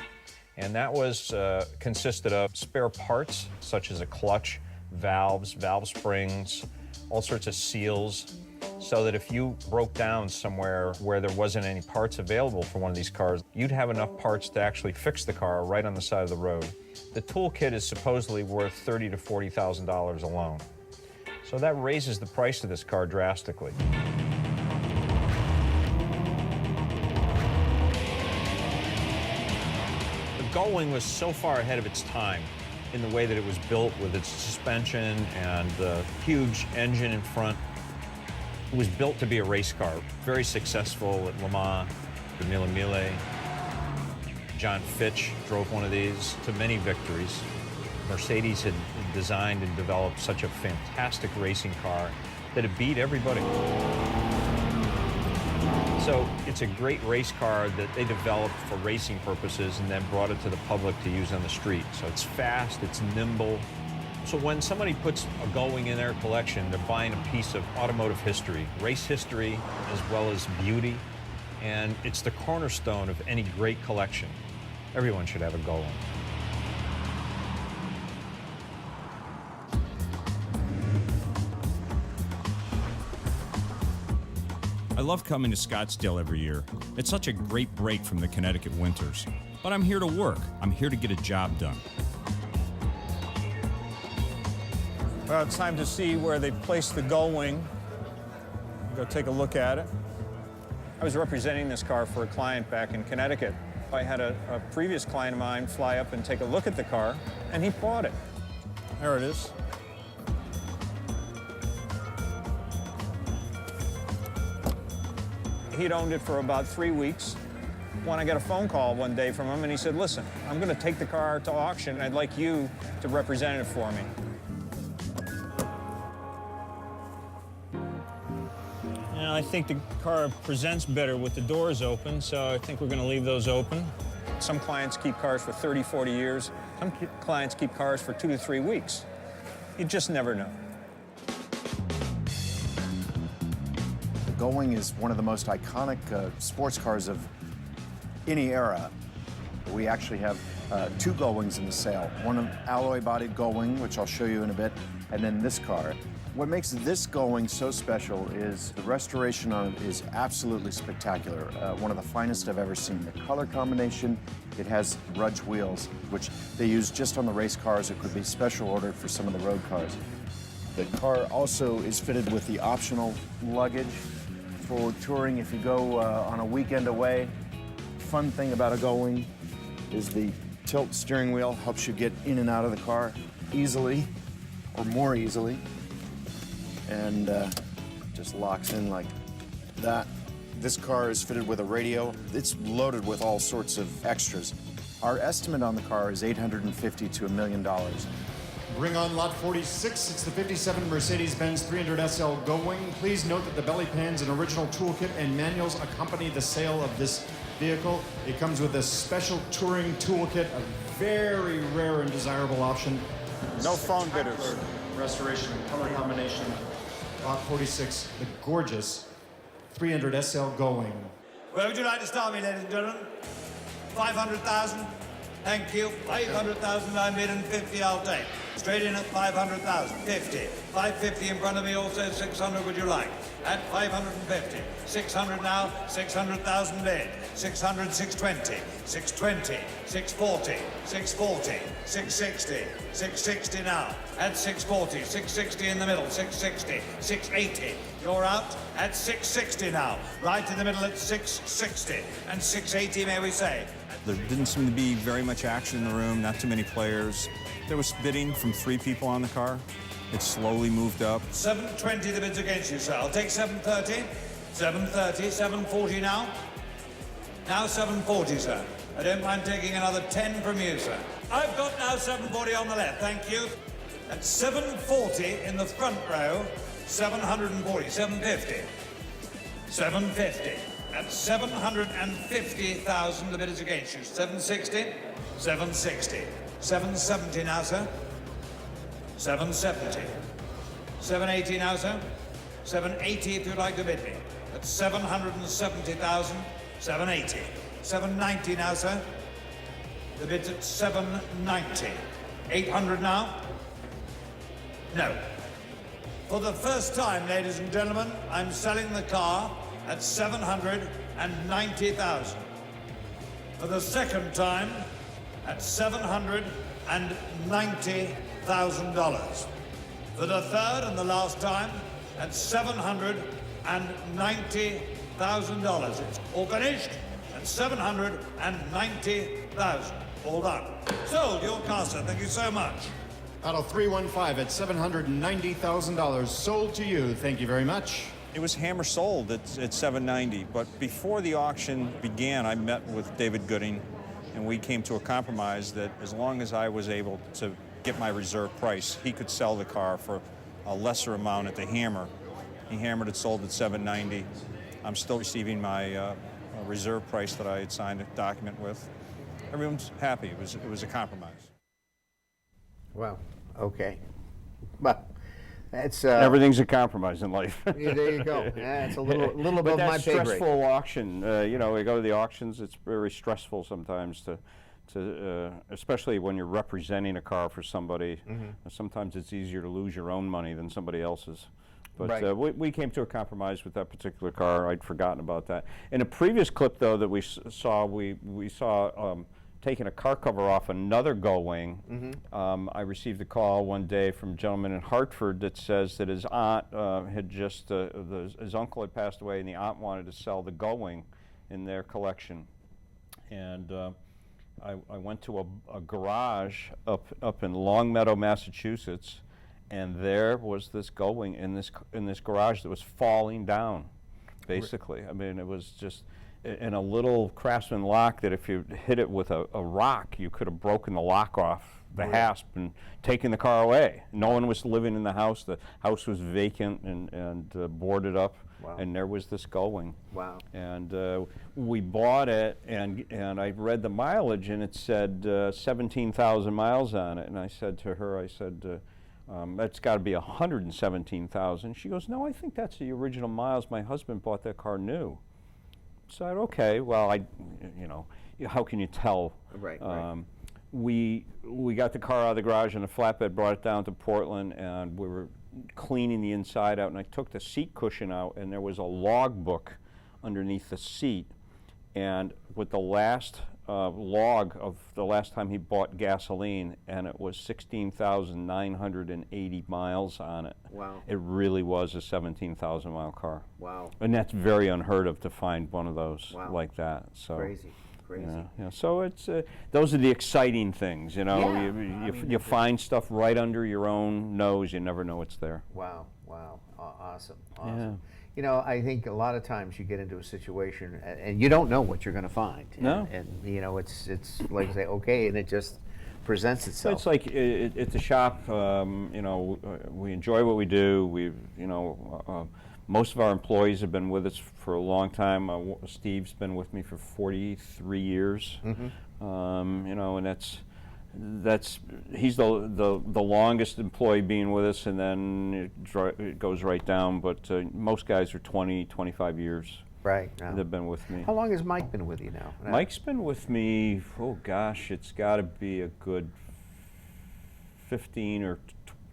And that was consisted of spare parts, such as a clutch, valves, valve springs, all sorts of seals, so that if you broke down somewhere where there wasn't any parts available for one of these cars, you'd have enough parts to actually fix the car right on the side of the road. The tool kit is supposedly worth $30,000 to $40,000 alone. So that raises the price of this car drastically. Gullwing was so far ahead of its time in the way that it was built with its suspension and the huge engine in front. It was built to be a race car, very successful at Le Mans, the Mille Mille. John Fitch drove one of these to many victories. Mercedes had designed and developed such a fantastic racing car that it beat everybody. So it's a great race car that they developed for racing purposes and then brought it to the public to use on the street. So it's fast, it's nimble. So when somebody puts a Gullwing in their collection, they're buying a piece of automotive history, race history, as well as beauty. And it's the cornerstone of any great collection. Everyone should have a Gullwing. I love coming to Scottsdale every year. It's such a great break from the Connecticut winters. But I'm here to work. I'm here to get a job done. Well, it's time to see where they placed the Gullwing. Go take a look at it. I was representing this car for a client back in Connecticut. I had a previous client of mine fly up and take a look at the car, and he bought it. There it is. He'd owned it for about 3 weeks when I got a phone call one day from him, and he said, listen, I'm going to take the car to auction, and I'd like you to represent it for me. And I think the car presents better with the doors open, so I think we're going to leave those open. Some clients keep cars for 30, 40 years. Some clients keep cars for 2 to 3 weeks. You just never know. Gullwing is one of the most iconic sports cars of any era. We actually have 2 Gullwings in the sale. One an alloy-bodied Gullwing, which I'll show you in a bit, and then this car. What makes this Gullwing so special is the restoration on it is absolutely spectacular. One of the finest I've ever seen. The color combination, it has Rudge wheels, which they use just on the race cars. It could be special ordered for some of the road cars. The car also is fitted with the optional luggage for touring if you go on a weekend away. Fun thing about a Gullwing is the tilt steering wheel helps you get in and out of the car easily, or more easily, and just locks in like that. This car is fitted with a radio. It's loaded with all sorts of extras. Our estimate on the car is $850,000 to $1 million. Bring on lot 46. It's the 57 Mercedes-Benz 300 SL Gullwing. Please note that the belly pans and original toolkit and manuals accompany the sale of this vehicle. It comes with a special touring toolkit, a very rare and desirable option. No phone bidders. Restoration color combination. Lot 46, the gorgeous 300 SL Gullwing. Where would you like to start me, ladies and gentlemen? 500,000? Thank you. 500,000 I made and 50 I'll take. Straight in at 500,000. 50. 550 in front of me, also 600 would you like? At 550. 600 now, 600,000 bid. 600, 620. 620. 640. 640. 660. 660 now. At 640. 660 in the middle. 660. 680. You're out at 660 now. Right in the middle at 660. And 680 may we say. There didn't seem to be very much action in the room, not too many players. There was bidding from 3 people on the car. It slowly moved up. 720 the bids against you, sir. I'll take 730. 730. 740 now. Now 740, sir. I don't mind taking another 10 from you, sir. I've got now 740 on the left, thank you. At 740 in the front row, 740. 750. 750. At 750,000, the bid is against you. 760, 760, 770 now, sir. 770, 780 now, sir. 780 if you'd like to bid me. At 770,000, 780, 790 now, sir. The bid's at 790. 800 now? No. For the first time, ladies and gentlemen, I'm selling the car at 790,000. For the second time, at $790,000. For the third and the last time, at $790,000. It's all finished at 790,000. All done. Sold your car, sir. Thank you so much. Auto 315 at $790,000. Sold to you. Thank you very much. It was hammer sold at 790, but before the auction began, I met with David Gooding, and we came to a compromise that as long as I was able to get my reserve price, he could sell the car for a lesser amount at the hammer. He hammered it, sold at 790. I'm still receiving my reserve price that I had signed a document with. Everyone's happy. It was a compromise. Wow. Okay. Well, that's everything's a compromise in life. Yeah, there you go. Yeah, it's a little above but my that pay grade. stressful auction. You know, we go to the auctions. It's very stressful sometimes to especially when you're representing a car for somebody. Sometimes it's easier to lose your own money than somebody else's. But right. We came to a compromise with that particular car. I'd forgotten about that. In a previous clip, though, that we saw, we saw taking a car cover off another Gullwing. I received a call one day from a gentleman in Hartford that says that his aunt had just, his uncle had passed away, and the aunt wanted to sell the Gullwing in their collection. And I went to a garage up in Longmeadow, Massachusetts, and there was this Gullwing in this garage that was falling down, basically. I mean, it was just in a little Craftsman lock that if you hit it with a rock, you could have broken the lock off the hasp and taken the car away. No one was living in the house. The house was vacant and boarded up. Wow. And there was this Gullwing. Wow. And we bought it, and I read the mileage, and it said 17,000 miles on it. And I said to her, I said, that's got to be 117,000. She goes, no, I think that's the original miles. My husband bought that car new. So I said, okay, well, you know, how can you tell? Right, We got the car out of the garage and a flatbed, brought it down to Portland, and we were cleaning the inside out, and I took the seat cushion out, and there was a log book underneath the seat. And with the last log of the last time he bought gasoline, and it was 16,980 miles on it. Wow. It really was a 17,000 mile car. Wow. And that's very unheard of to find one of those like that. So crazy. Yeah, so it's those are the exciting things, you know. Yeah. You find stuff right under your own nose. You never know it's there. Wow, wow, awesome. Yeah. You know, I think a lot of times you get into a situation and you don't know what you're going to find. No. And you know, it's like say okay, and it just presents itself. It's like at the shop. You know, we enjoy what we do. Most of our employees have been with us for a long time. Steve's been with me for 43 years. Mm-hmm. You know, and he's the longest employee being with us, and then it goes right down. But most guys are 20, 25 years. Right. They've been with me. How long has Mike been with you now? Mike's been with me, oh gosh, it's got to be a good 15 or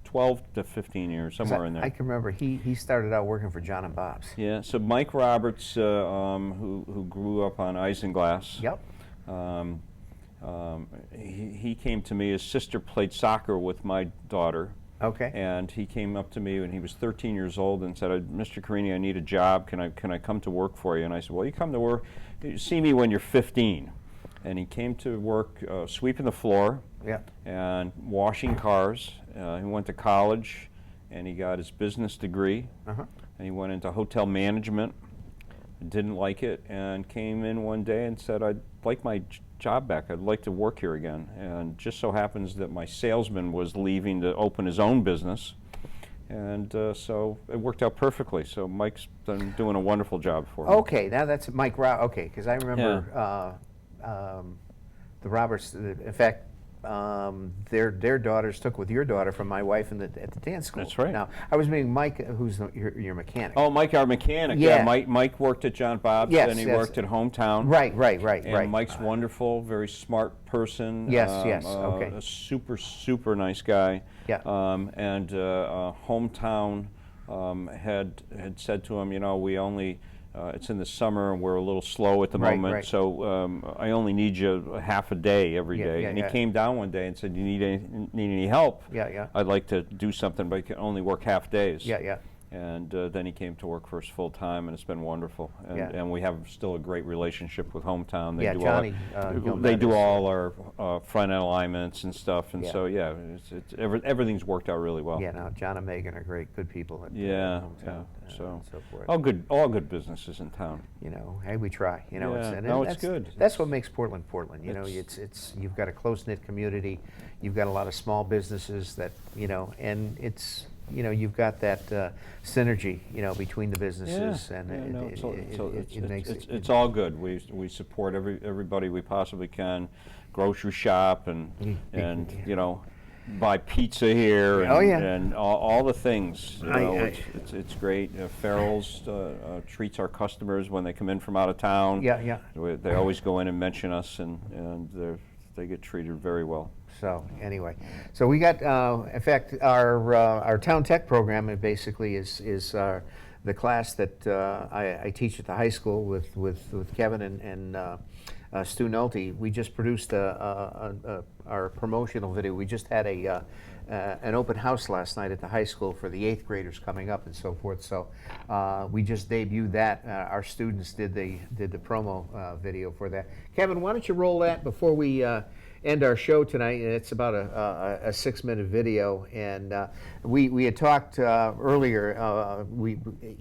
12 to 15 years, somewhere in there. I can remember he started out working for John and Bob's. Yeah, so Mike Roberts, who grew up on Isinglass. Yep. He came to me. His sister played soccer with my daughter. Okay. And he came up to me when he was 13 years old and said, "Mr. Carini, I need a job. Can I come to work for you?" And I said, "Well, you come to work. You see me when you're 15." And he came to work sweeping the floor. Yeah. And washing cars. He went to college, and he got his business degree. Uh-huh. And he went into hotel management. Didn't like it, and came in one day and said, "I'd like my job back. I'd like to work here again." And just so happens that my salesman was leaving to open his own business, and so it worked out perfectly. So Mike's been doing a wonderful job for me. Okay, now that's Mike okay, because I remember the Roberts. In fact, their daughters took with your daughter from my wife at the dance school. That's right. Now I was meeting Mike, who's your mechanic. Oh, Mike, our mechanic. Yeah. Mike worked at John Bob's, yes, and he yes. worked at Hometown. Right. And Mike's wonderful, very smart person. Yes, okay. A super nice guy. Yeah. And Hometown had said to him, you know, we only. It's in the summer and we're a little slow at the moment, right. so I only need you half a day every day. And he came down one day and said, "You need any help? Yeah. I'd like to do something, but I can only work half days." Yeah. And then he came to work for us full time, and it's been wonderful. And we have still a great relationship with Hometown. They do Johnny. they do all our front end alignments and stuff, and so everything's worked out really well. Yeah, now John and Megan are good people. At, Hometown, so forth. all good businesses in town. You know, hey, we try. You know, it's good. That's what makes Portland Portland. You know, it's you've got a close knit community, you've got a lot of small businesses that and it's. You know, you've got that synergy, you know, between the businesses, it makes it. It's all good. We support everybody we possibly can, grocery shop and you know, buy pizza here and all the things. You know, it's great. Farrell's treats our customers when they come in from out of town. Yeah. They always go in and mention us, and they get treated very well. So anyway, so we got, in fact, our Town Tech program basically is the class that I teach at the high school with Kevin and Stu Nolte. We just produced our promotional video. We just had an open house last night at the high school for the 8th graders coming up and so forth. So we just debuted that. Our students did the promo video for that. Kevin, why don't you roll that before we end our show tonight? It's about a 6-minute video, and we had talked earlier.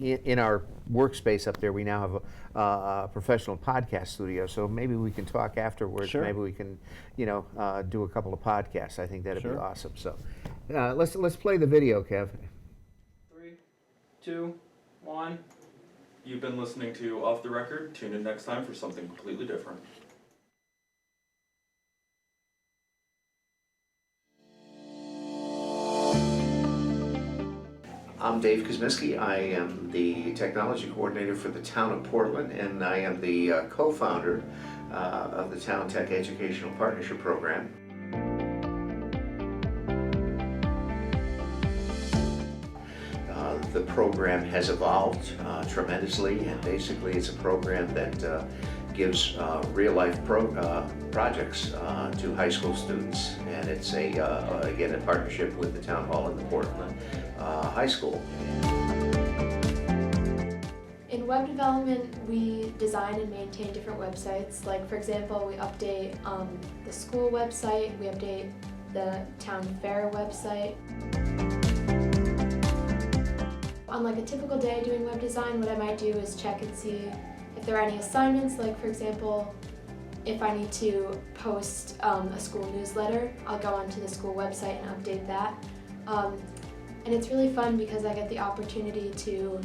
In our workspace up there, we now have a professional podcast studio. So maybe we can talk afterwards. Sure. Maybe we can, do a couple of podcasts. I think that'd be awesome. So let's play the video, Kev. 3, 2, 1. You've been listening to Off the Record. Tune in next time for something completely different. I'm Dave Kosminski. I am the technology coordinator for the town of Portland, and I am the co-founder of the Town Tech Educational Partnership Program. The program has evolved tremendously, and basically it's a program that gives real-life projects to high school students, and it's again a partnership with the Town Hall and the Portland High School. In web development, we design and maintain different websites. Like, for example, we update the school website, we update the town fair website. On like a typical day doing web design, what I might do is check and see if there are any assignments. Like, for example, if I need to post a school newsletter, I'll go onto the school website and update that. And it's really fun because I get the opportunity to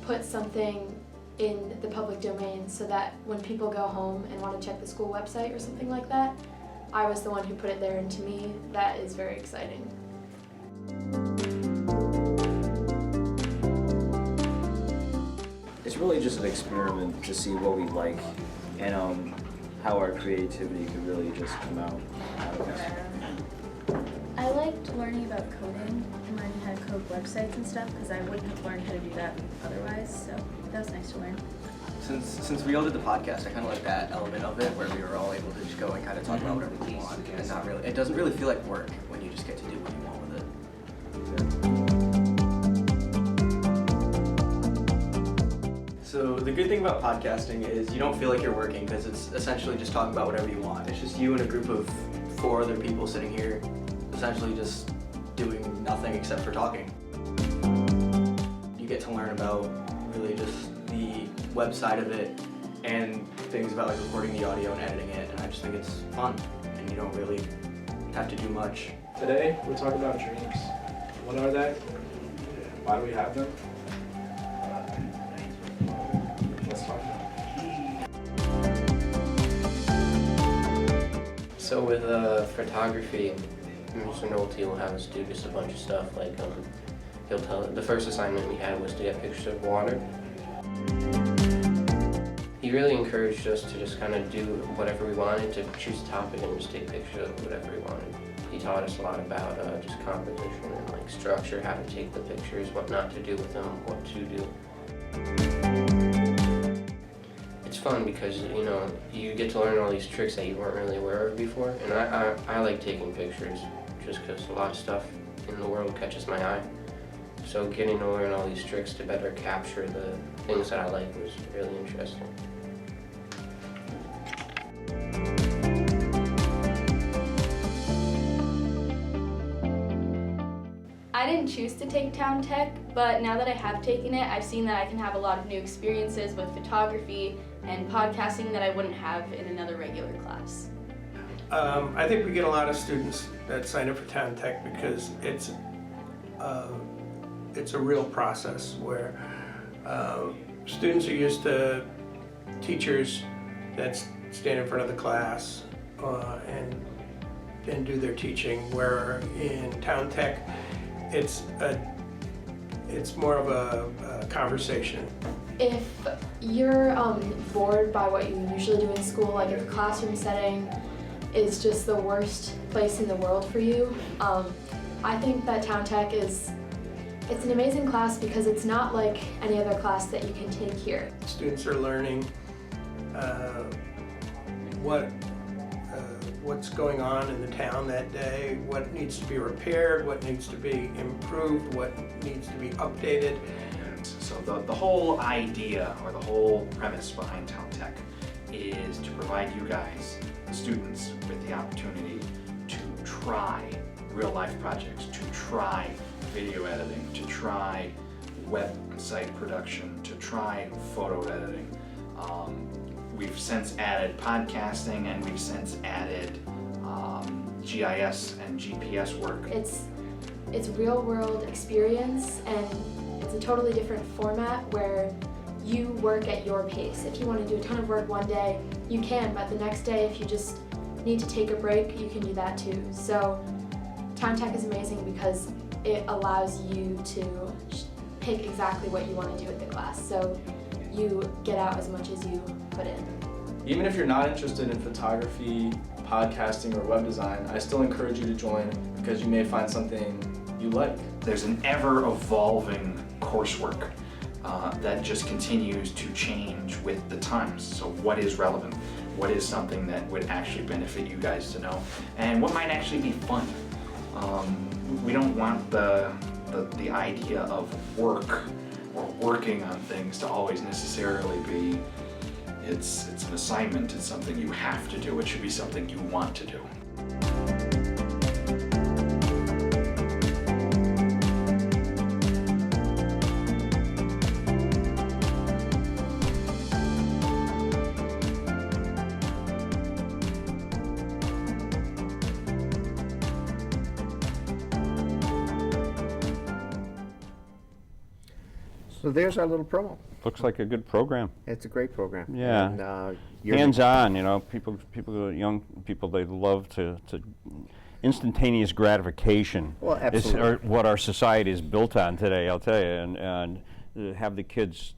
put something in the public domain so that when people go home and want to check the school website or something like that, I was the one who put it there, and to me, that is very exciting. It's really just an experiment to see what we like and how our creativity could really just come out of this. I liked learning about coding and learning how to code websites and stuff because I wouldn't have learned how to do that otherwise, so that was nice to learn. Since we all did the podcast, I kind of like that element of it where we were all able to just go and kind of talk about whatever we want, and not really. It doesn't really feel like work when you just get to do what you want with it. So the good thing about podcasting is you don't feel like you're working because it's essentially just talking about whatever you want. It's just you and a group of 4 other people sitting here, essentially just doing nothing except for talking. You get to learn about really just the website of it and things about like recording the audio and editing it, and I just think it's fun and you don't really have to do much. Today we're talking about dreams. What are they? Why do we have them? Let's talk about it. So with photography, Mr. Nolte will have us do just a bunch of stuff. Like he'll tell. The first assignment we had was to get pictures of water. He really encouraged us to just kind of do whatever we wanted, to choose a topic and just take pictures of whatever we wanted. He taught us a lot about just composition and like structure, how to take the pictures, what not to do with them, what to do. It's fun because, you know, you get to learn all these tricks that you weren't really aware of before, and I like taking pictures just because a lot of stuff in the world catches my eye. So getting to learn all these tricks to better capture the things that I like was really interesting. I didn't choose to take Town Tech, but now that I have taken it, I've seen that I can have a lot of new experiences with photography and podcasting that I wouldn't have in another regular class. I think we get a lot of students that sign up for Town Tech because it's a real process where students are used to teachers that stand in front of the class and do their teaching, where in Town Tech it's more of a conversation. If you're bored by what you usually do in school, like if a classroom setting is just the worst place in the world for you, I think that Town Tech it's an amazing class because it's not like any other class that you can take here. Students are learning what's going on in the town that day, what needs to be repaired, what needs to be improved, what needs to be updated. So the whole idea or the whole premise behind Town Tech is to provide you guys, the students, with the opportunity to try real life projects, to try video editing, to try website production, to try photo editing. We've since added podcasting, and we've since added GIS and GPS work. It's real world experience, and it's a totally different format where you work at your pace. If you want to do a ton of work one day, you can, but the next day if you just need to take a break, you can do that too. So Town Tech is amazing because it allows you to pick exactly what you want to do with the class. So you get out as much as you put in. Even if you're not interested in photography, podcasting, or web design, I still encourage you to join because you may find something you like. There's an ever-evolving coursework that just continues to change with the times. So what is relevant? What is something that would actually benefit you guys to know? And what might actually be fun? We don't want the idea of work or working on things to always necessarily be, it's an assignment, it's something you have to do. It should be something you want to do. So there's our little promo. Looks like a good program. It's a great program. Yeah. And, hands-on, you know, young people, they love to instantaneous gratification. Well, absolutely. Is what our society is built on today, I'll tell you, and have the kids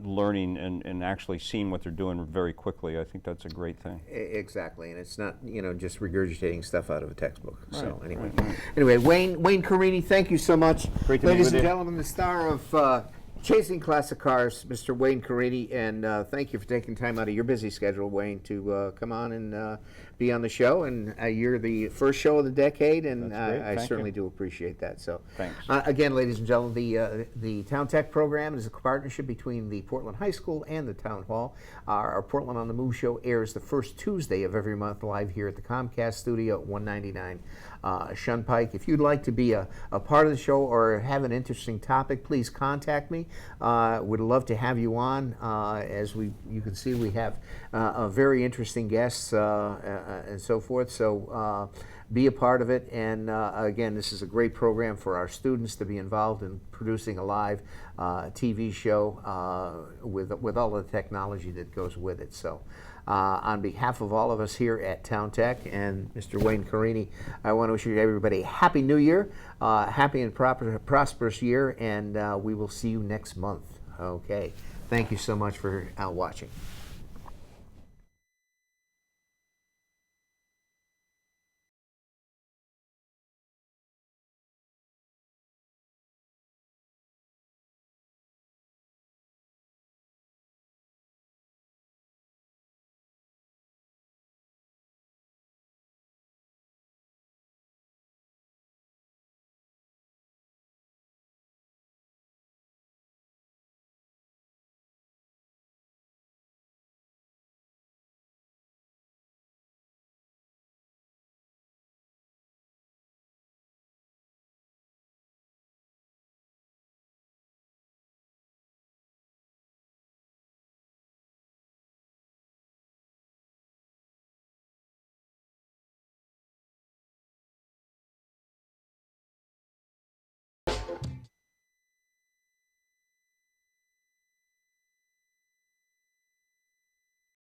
learning and actually seeing what they're doing very quickly. I think that's a great thing. Exactly, and it's not, you know, just regurgitating stuff out of a textbook. Right, So anyway, right. Anyway, Wayne Carini, thank you so much. Great to meet Ladies with and you. gentlemen, the star of Chasing Classic Cars, Mr. Wayne Carini, and thank you for taking time out of your busy schedule, Wayne, to come on and be on the show. And you're the first show of the decade, and That's great. I Thank certainly you. do appreciate that. So, Thanks. Again, ladies and gentlemen, the Town Tech program is a partnership between the Portland High School and the Town Hall. Our Portland on the Move show airs the first Tuesday of every month live here at the Comcast studio at 199 Shunpike. If you'd like to be a part of the show or have an interesting topic, please contact me. Would love to have you on. As you can see, we have very interesting guests and so forth. So be a part of it. And again, this is a great program for our students to be involved in producing a live TV show with all the technology that goes with it. So on behalf of all of us here at Town Tech and Mr. Wayne Carini, I want to wish everybody a Happy New Year, happy and prosperous year, and we will see you next month. Okay. Thank you so much for watching.